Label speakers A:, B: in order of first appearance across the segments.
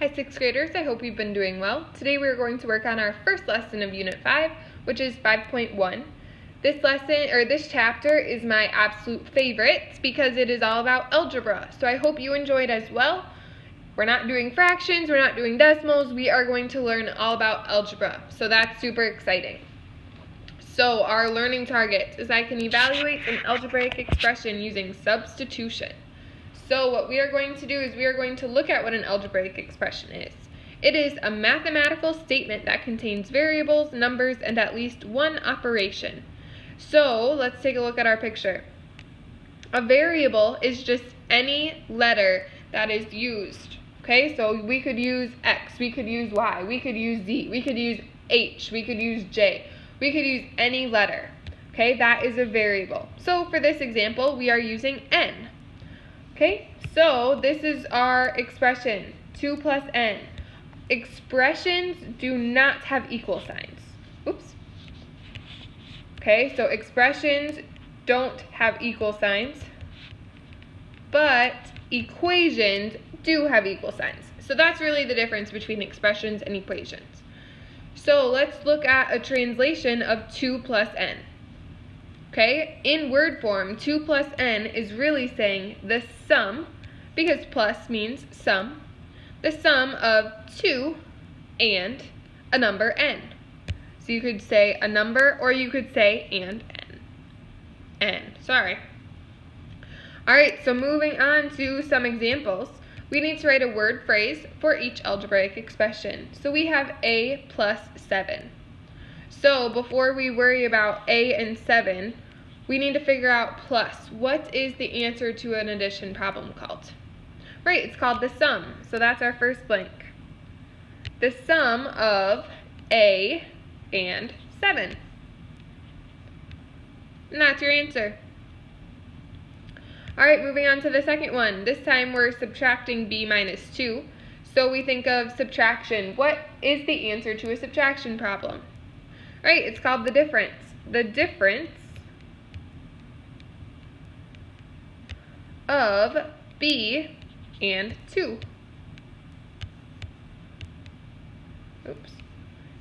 A: Hi 6th graders, I hope you've been doing well. Today we are going to work on our first lesson of Unit 5, which is 5.1. This chapter is my absolute favorite because it is all about algebra. So I hope you enjoyed as well. We're not doing fractions, we're not doing decimals, we are going to learn all about algebra. So that's super exciting. So our learning target is I can evaluate an algebraic expression using substitution. So what we are going to do is we are going to look at what an algebraic expression is. It is a mathematical statement that contains variables, numbers, and at least one operation. So let's take a look at our picture. A variable is just any letter that is used. Okay, so we could use X, we could use Y, we could use Z, we could use H, we could use J. We could use any letter. Okay, that is a variable. So for this example, we are using N. Okay, so this is our expression, 2 plus n. Expressions do not have equal signs. Oops. Okay, so expressions don't have equal signs, but equations do have equal signs. So that's really the difference between expressions and equations. So let's look at a translation of 2 plus n. Okay, in word form, 2 plus n is really saying the sum, because plus means sum, the sum of 2 and a number n. So you could say a number, or you could say and n. Sorry. Alright, so moving on to some examples. We need to write a word phrase for each algebraic expression. So we have a plus 7. So before we worry about a and 7, we need to figure out plus. What is the answer to an addition problem called? Right, it's called the sum. So that's our first blank. The sum of a and 7. And that's your answer. Alright, moving on to the second one. This time we're subtracting b minus 2. So we think of subtraction. What is the answer to a subtraction problem? Right, it's called the difference. The difference of b and 2. Oops.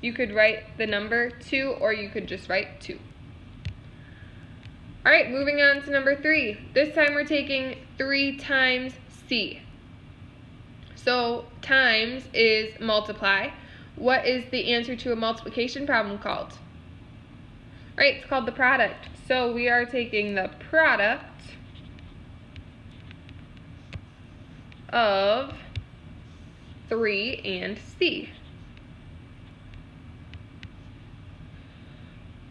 A: You could write the number 2 or you could just write 2. Alright, moving on to number 3. This time we're taking 3 times c. So times is multiply. What is the answer to a multiplication problem called? Right, it's called the product. So we are taking the product of 3 and c.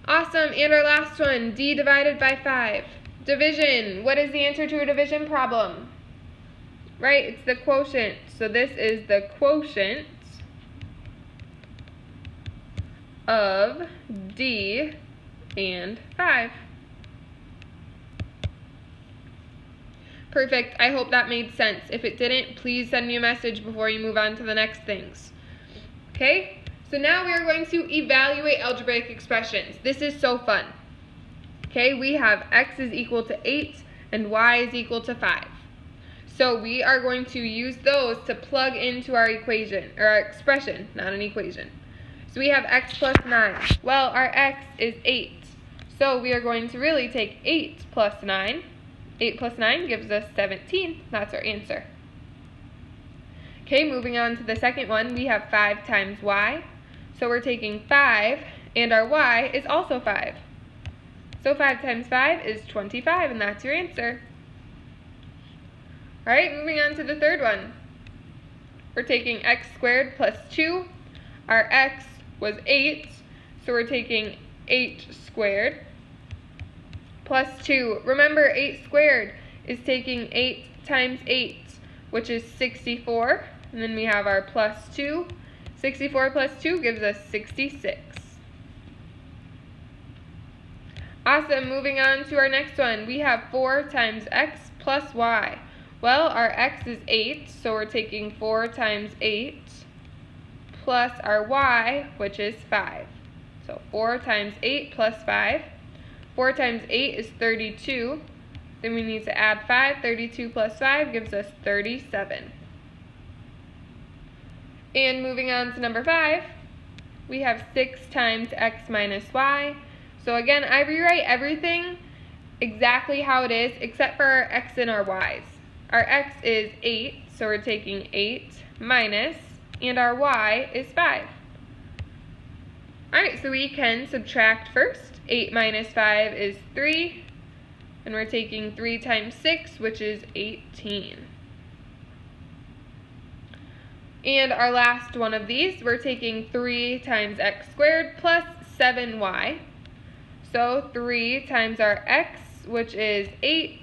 A: Awesome, and our last one, d divided by 5. Division, what is the answer to a division problem? Right, it's the quotient. So this is the quotient of d and 5. Perfect, I hope that made sense. If it didn't, please send me a message before you move on to the next things. Okay? So now we are going to evaluate algebraic expressions. This is so fun. Okay, we have x is equal to 8 and y is equal to 5. So we are going to use those to plug into our equation, or our expression, not an equation. So we have x plus 9. Well, our x is 8. So we are going to really take 8 plus 9. 8 plus 9 gives us 17. That's our answer. Okay, moving on to the second one, we have 5 times y. So we're taking 5, and our y is also 5. So 5 times 5 is 25, and that's your answer. Alright, moving on to the third one. We're taking x squared plus 2. Our x was 8, so we're taking 8 squared plus 2. Remember, 8 squared is taking 8 times 8, which is 64. And then we have our plus 2. 64 plus 2 gives us 66. Awesome, moving on to our next one. We have 4 times x plus y. Well, our x is 8, so we're taking 4 times 8 plus our y, which is 5. So 4 times 8 plus 5. 4 times 8 is 32. Then we need to add 5. 32 plus 5 gives us 37. And moving on to number 5, we have 6 times x minus y. So again, I rewrite everything exactly how it is except for our x and our y's. Our x is 8, so we're taking 8 minus, and our y is 5. Alright, so we can subtract first. 8 minus 5 is 3, and we're taking 3 times 6, which is 18. And our last one of these, we're taking 3 times x squared plus 7y. So 3 times our x, which is 8,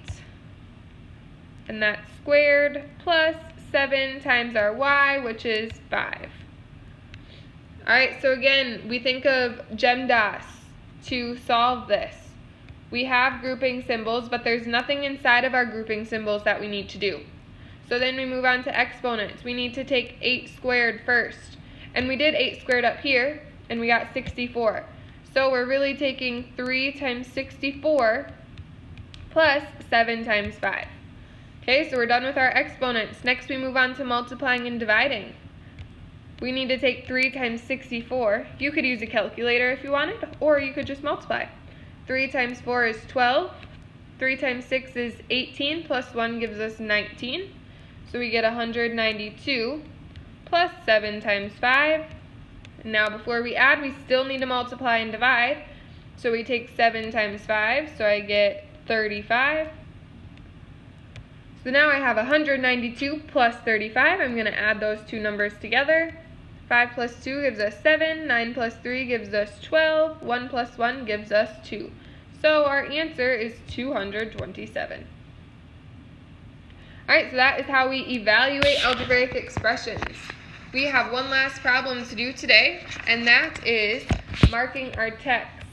A: and that's squared, plus 7 times our y, which is 5. Alright, so again, we think of GEMDAS to solve this. We have grouping symbols, but there's nothing inside of our grouping symbols that we need to do. So then we move on to exponents. We need to take 8 squared first. And we did 8 squared up here, and we got 64. So we're really taking 3 times 64 plus 7 times 5. Okay, so we're done with our exponents. Next we move on to multiplying and dividing. We need to take 3 times 64. You could use a calculator if you wanted, or you could just multiply. 3 times 4 is 12. 3 times 6 is 18, plus 1 gives us 19. So we get 192 plus 7 times 5. And now before we add, we still need to multiply and divide. So we take 7 times 5, so I get 35. So now I have 192 plus 35. I'm going to add those two numbers together. 5 plus 2 gives us 7. 9 plus 3 gives us 12. 1 plus 1 gives us 2. So our answer is 227. Alright, so that is how we evaluate algebraic expressions. We have one last problem to do today, and that is marking our text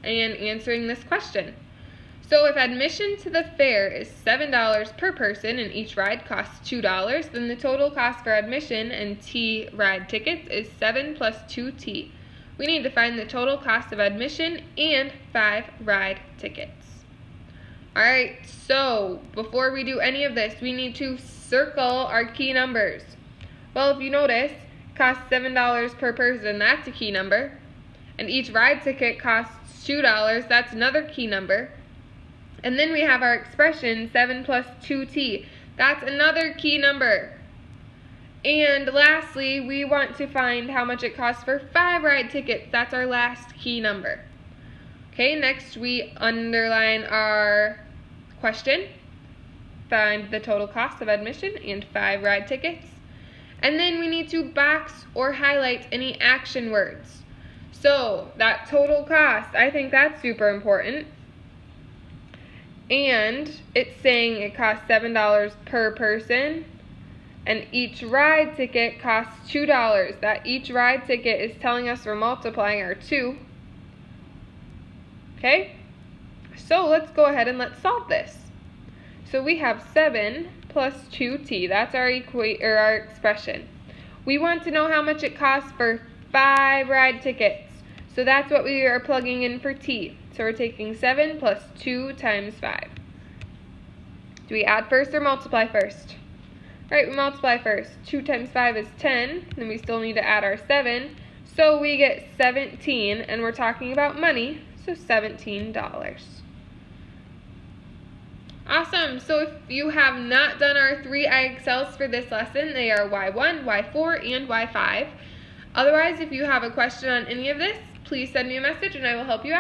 A: and answering this question. So if admission to the fair is $7 per person and each ride costs $2, then the total cost for admission and T ride tickets is 7 plus 2T. We need to find the total cost of admission and 5 ride tickets. Alright, so before we do any of this, we need to circle our key numbers. Well, if you notice, it costs $7 per person, that's a key number. And each ride ticket costs $2, that's another key number. And then we have our expression, 7 plus 2t. That's another key number. And lastly, we want to find how much it costs for 5 ride tickets. That's our last key number. Okay, next we underline our question. Find the total cost of admission and 5 ride tickets. And then we need to box or highlight any action words. So, that total cost, I think that's super important. And it's saying it costs $7 per person, and each ride ticket costs $2. That each ride ticket is telling us we're multiplying our 2. Okay? So let's go ahead and let's solve this. So we have 7 plus 2t. That's our expression. We want to know how much it costs for 5 ride tickets. So that's what we are plugging in for t. So we're taking 7 plus 2 times 5. Do we add first or multiply first? Alright, we multiply first. 2 times 5 is 10. Then we still need to add our 7. So we get 17, and we're talking about money, so $17. Awesome. So if you have not done our 3 IXLs for this lesson, they are Y1, Y4, and Y5. Otherwise, if you have a question on any of this, please send me a message and I will help you out.